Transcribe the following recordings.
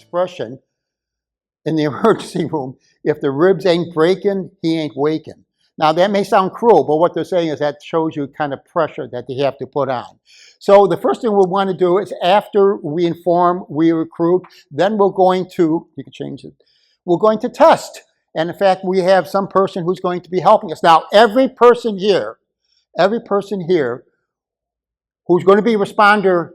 expression in the emergency room, if the ribs ain't breaking, he ain't waking. Now that may sound cruel, but what they're saying is that shows you kind of pressure that they have to put on. So the first thing we want to do is after we inform, we recruit, then we're going to, you can change it, we're going to test. And in fact, we have some person who's going to be helping us. Now every person here who's going to be a responder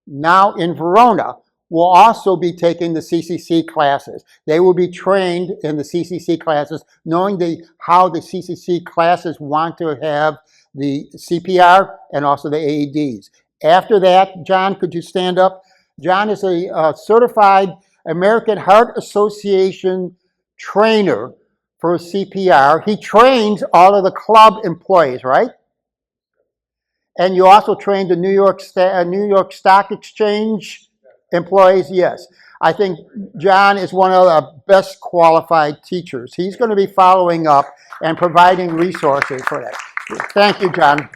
now in Verona will also be taking the CCC classes. They will be trained in the CCC classes, knowing how the CCC classes want to have the CPR and also the AEDs. After that, John, could you stand up? John is a certified American Heart Association trainer for CPR. He trains all of the club employees, right? And you also trained the New York Stock Exchange employees, yes. I think John is one of the best qualified teachers. He's going to be following up and providing resources for that. Thank you, John.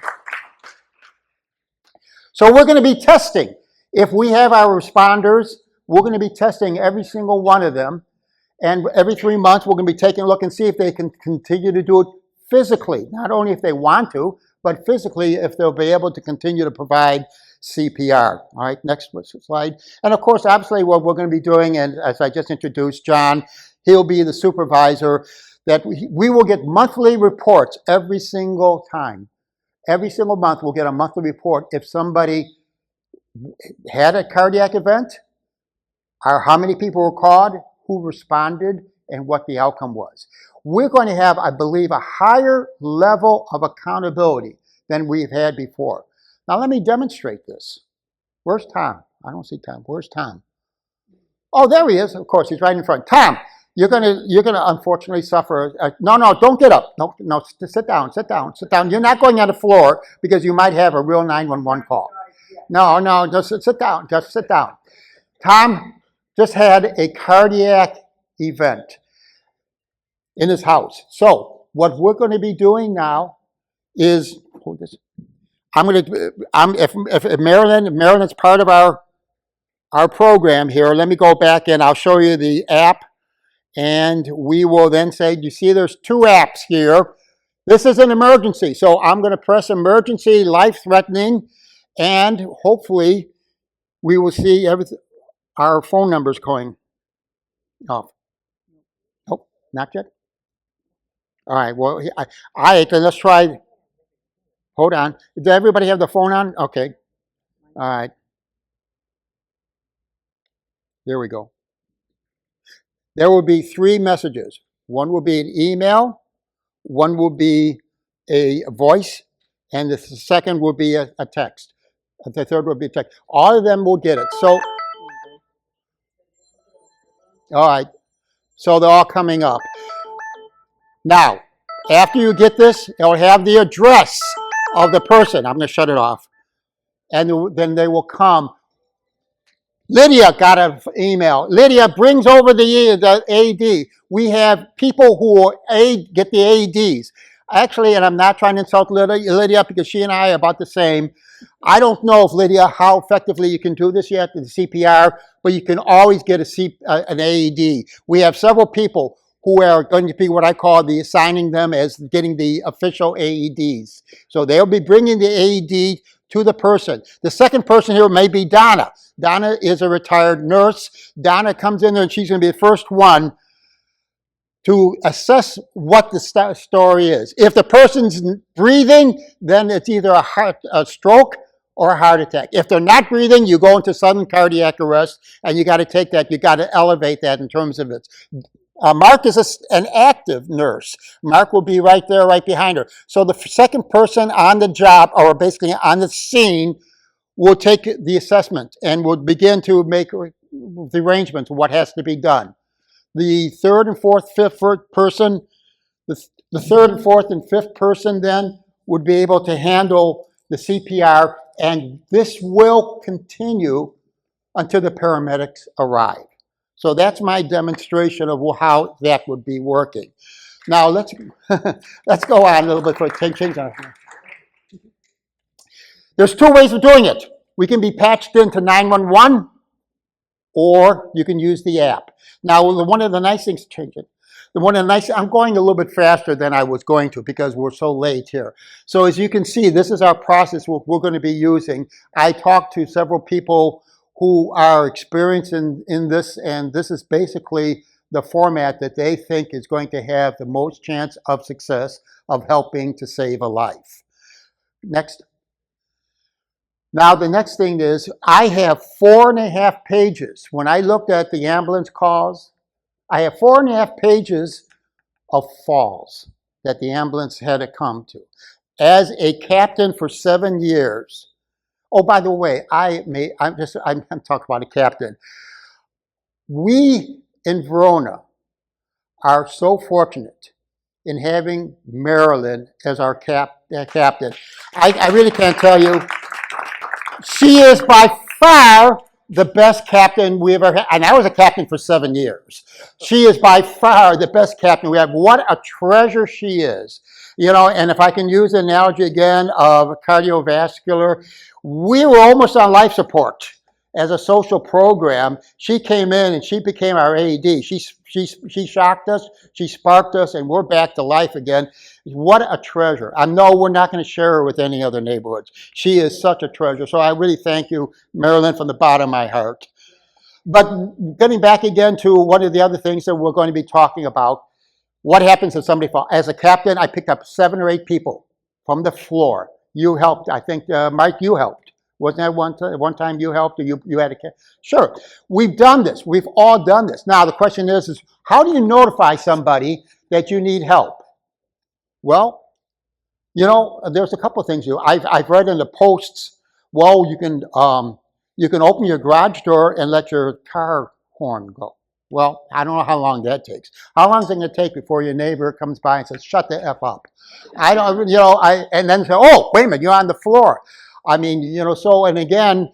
So we're going to be testing. If we have our responders, we're going to be testing every single one of them. And every 3 months, we're going to be taking a look and see if they can continue to do it physically. Not only if they want to, but physically if they'll be able to continue to provide CPR. All right, next slide. And of course, obviously what we're going to be doing, and as I just introduced John, he'll be the supervisor, that we will get monthly reports every single time. Every single month we'll get a monthly report if somebody had a cardiac event, or how many people were called, who responded, and what the outcome was. We're going to have, I believe, a higher level of accountability than we've had before. Now let me demonstrate this. Where's Tom? I don't see Tom. Where's Tom? Oh, there he is. Of course, he's right in front. Tom, you're gonna unfortunately suffer. No, don't get up. No, sit down. You're not going on the floor because you might have a real 911 call. No, just sit down. Just sit down. Tom just had a cardiac event in his house. So what we're going to be doing now is, if Maryland's part of our program here, let me go back and I'll show you the app, and we will then say, you see there's 2 apps here. This is an emergency, so I'm going to press emergency, life-threatening, and hopefully we will see everything. Our phone numbers going off. Nope, not yet. All right, well, let's try. Hold on. Does everybody have the phone on? Okay. All right. There we go. There will be 3 messages. One will be an email, one will be a voice, and the second will be a text. The third will be a text. All of them will get it. So, all right. So they're all coming up. Now, after you get this, it'll have the address of the person. I'm going to shut it off. And then they will come. Lydia got an email. Lydia brings over the AED. We have people who will get the AEDs. Actually, and I'm not trying to insult Lydia because she and I are about the same. I don't know if, Lydia, how effectively you can do this yet, the CPR, but you can always get an AED. We have several people who are going to be what I call assigning them as getting the official AEDs. So they'll be bringing the AED to the person. The second person here may be Donna. Donna is a retired nurse. Donna comes in there and she's going to be the first one to assess what the story is. If the person's breathing, then it's either a stroke or a heart attack. If they're not breathing, you go into sudden cardiac arrest, and you got to take that, you got to elevate that in terms of its. Mark is an active nurse. Mark will be right there, right behind her. So the second person on the job, or basically on the scene, will take the assessment and will begin to make the arrangements of what has to be done. The third and fourth, fifth person, the third and fourth and fifth person then would be able to handle the CPR, and this will continue until the paramedics arrive. So that's my demonstration of how that would be working. Now let's go on a little bit for change. There's 2 ways of doing it. We can be patched into 911, or you can use the app. Now, one of the nice things, I'm going a little bit faster than I was going to because we're so late here. So as you can see, this is our process we're going to be using. I talked to several people who are experienced in this, and this is basically the format that they think is going to have the most chance of success of helping to save a life. Next. Now, the next thing is I have 4.5 pages. When I looked at the ambulance calls, I have 4.5 pages of falls that the ambulance had to come to. As a captain for 7 years, oh, by the way, I'm talking about a captain. We in Verona are so fortunate in having Marilyn as our captain. I really can't tell you. She is by far the best captain we ever had. And I was a captain for 7 years. She is by far the best captain we have. What a treasure she is. You know, and if I can use the analogy again of cardiovascular, we were almost on life support. As a social program, she came in and she became our AED. She shocked us, she sparked us, and we're back to life again. What a treasure. I know we're not going to share her with any other neighborhoods. She is such a treasure. So I really thank you, Marilyn, from the bottom of my heart. But getting back again to one of the other things that we're going to be talking about, what happens if somebody falls? As a captain, I picked up 7 or 8 people from the floor. You helped. I think, Mike, you helped. Wasn't that one time you helped or you had a cat? Sure. We've done this. We've all done this. Now, the question is how do you notify somebody that you need help? Well, you know, there's a couple of things you. I've read in the posts, well, you can open your garage door and let your car horn go. Well, I don't know how long that takes. How long is it going to take before your neighbor comes by and says, shut the F up? I don't, you know, and then say, oh, wait a minute, you're on the floor. I mean, you know, so, and again,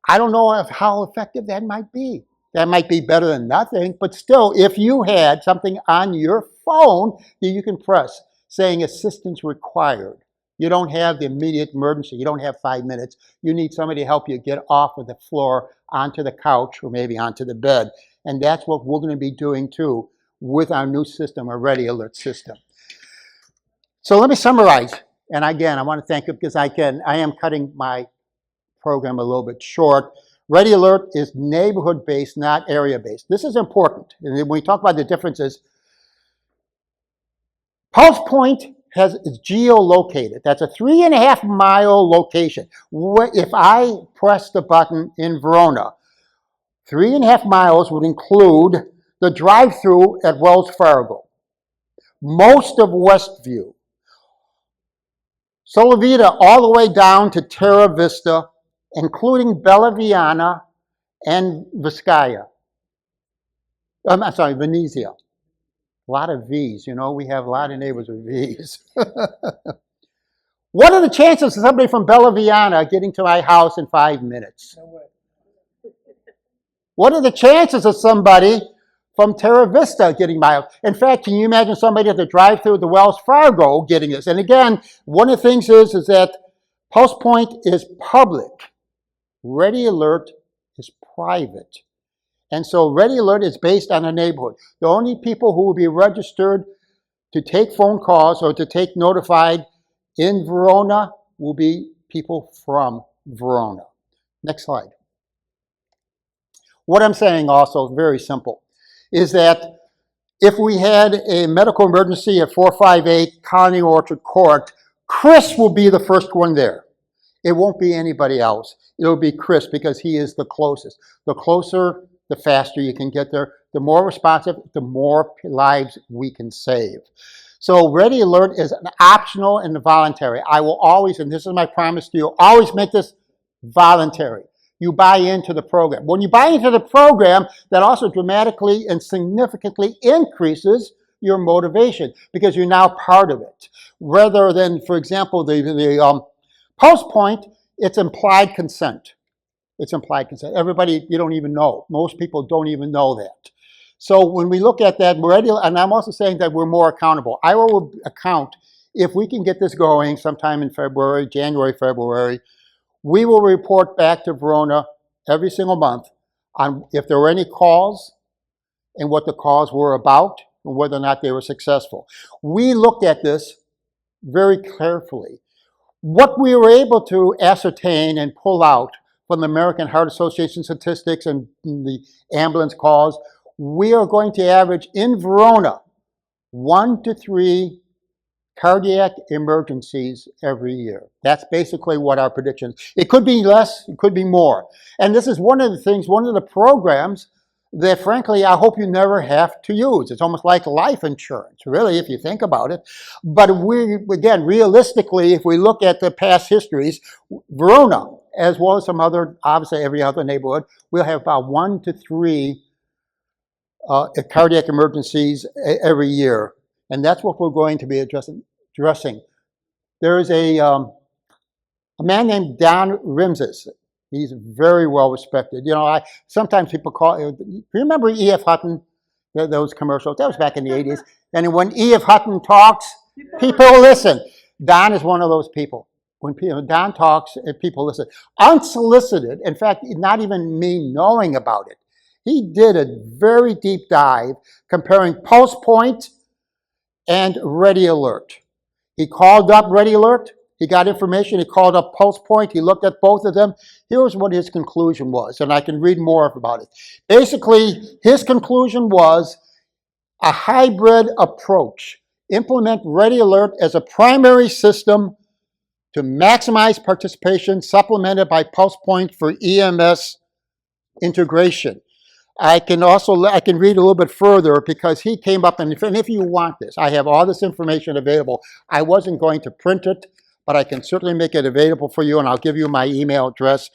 I don't know how effective that might be. That might be better than nothing, but still, if you had something on your phone that you can press saying assistance required, you don't have the immediate emergency, you don't have 5 minutes, you need somebody to help you get off of the floor onto the couch or maybe onto the bed. And that's what we're going to be doing too with our new system, our Ready Alert system. So let me summarize. And again, I want to thank you because I am cutting my program a little bit short. Ready Alert is neighborhood-based, not area-based. This is important. And when we talk about the differences, Pulse Point is geolocated. That's a 3.5-mile location. If I press the button in Verona, 3.5 miles would include the drive-through at Wells Fargo, most of Westview, SoliVita all the way down to Terra Vista, including Bella Viana and Vizcaya. I'm sorry, Venezia. A lot of V's, you know, we have a lot of neighbors with V's. What are the chances of somebody from Bella Viana getting to my house in 5 minutes? No way. What are the chances of somebody from Terra Vista getting my house? In fact, can you imagine somebody at the drive-thru at the Wells Fargo getting this? And again, one of the things is that Pulse Point is public. Ready Alert is private. And so Ready Alert is based on a neighborhood. The only people who will be registered to take phone calls or to take notified in Verona will be people from Verona. Next slide. What I'm saying also is very simple, is that if we had a medical emergency at 458 Colony Orchard Court, Chris will be the first one there. It won't be anybody else. It'll be Chris because he is the closest. The closer, the faster you can get there. The more responsive, the more lives we can save. So Ready Alert is an optional and voluntary. I will always, and this is my promise to you, always make this voluntary. You buy into the program. When you buy into the program, that also dramatically and significantly increases your motivation because you're now part of it. Rather than, for example, the Pulse Point, it's implied consent. It's implied consent. Everybody, you don't even know. Most people don't even know that. So when we look at that, and I'm also saying that we're more accountable. I will account if we can get this going sometime in February, January, February. We will report back to Verona every single month on if there were any calls and what the calls were about and whether or not they were successful. We looked at this very carefully. What we were able to ascertain and pull out from the American Heart Association statistics and the ambulance calls, we are going to average in Verona 1 to 3 cardiac emergencies every year. That's basically what our prediction is. It could be less, it could be more. And this is one of the things, one of the programs that frankly I hope you never have to use. It's almost like life insurance, really, if you think about it. But again, realistically, if we look at the past histories, Verona, as well as some other, obviously every other neighborhood, we'll have about 1 to 3 cardiac emergencies every year. And that's what we're going to be addressing. There is a man named Don Rimses. He's very well respected. You know, sometimes people call, you remember E.F. Hutton, those commercials? That was back in the 80s. And when E.F. Hutton talks, people listen. Don is one of those people. When Don talks, people listen. Unsolicited, in fact, not even me knowing about it. He did a very deep dive comparing Pulse Point and Ready Alert. He called up Ready Alert. He got information. He called up Pulse Point. He looked at both of them. Here's what his conclusion was, and I can read more about it. Basically, his conclusion was a hybrid approach. Implement Ready Alert as a primary system to maximize participation, supplemented by Pulse Point for EMS integration. I can read a little bit further because he came up, and if you want this, I have all this information available. I wasn't going to print it, but I can certainly make it available for you, and I'll give you my email address.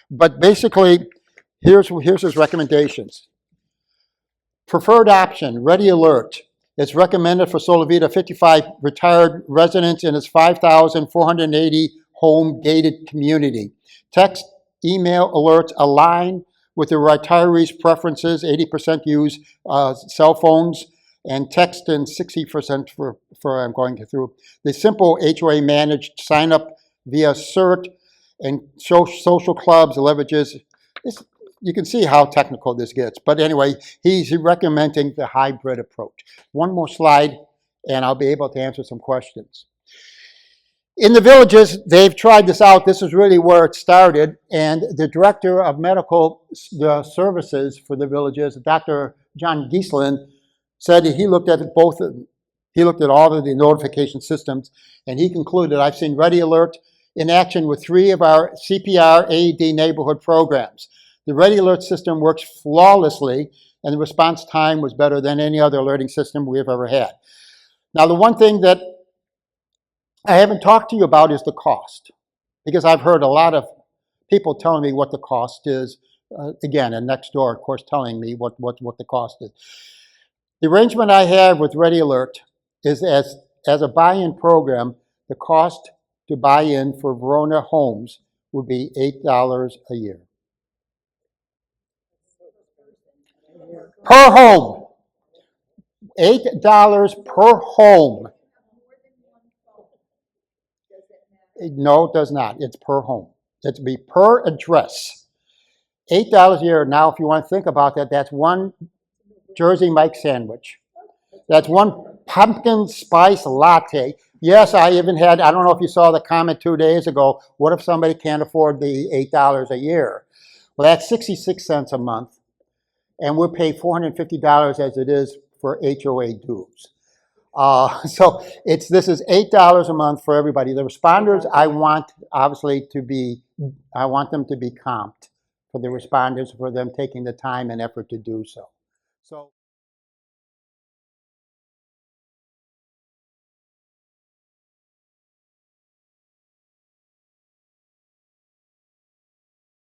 But basically, here's his recommendations. Preferred option, Ready Alert. It's recommended for SoliVita 55 retired residents in its 5,480 home gated community. Text, email alerts align with the retirees' preferences. 80% use cell phones, and text, and 60% for I'm going through. The simple HOA managed sign up via CERT and social clubs leverages. You can see how technical this gets. But anyway, he's recommending the hybrid approach. One more slide, and I'll be able to answer some questions. In the villages, they've tried this out. This is really where it started. And the director of medical services for the villages, Dr. John Gieslin, said that he looked at both. He looked at all of the notification systems, and he concluded, I've seen Ready Alert in action with 3 of our CPR AED neighborhood programs. The Ready Alert system works flawlessly, and the response time was better than any other alerting system we've ever had. Now, the one thing that I haven't talked to you about is the cost, because I've heard a lot of people telling me what the cost is. Again, and next door, of course, telling me what the cost is. The arrangement I have with Ready Alert is as a buy-in program, the cost to buy in for Verona homes would be $8 a year. Per home. $8 per home. No, it does not. It's per home. It's be per address. $8 a year. Now, if you want to think about that, that's 1 Jersey Mike sandwich. That's 1 pumpkin spice latte. Yes, I even had, I don't know if you saw the comment 2 days ago, what if somebody can't afford the $8 a year? Well, that's 66 cents a month, and we'll pay $450 as it is for HOA dues. So this is $8 a month for everybody. The responders, I want obviously I want them to be comped for the responders, for them taking the time and effort to do so.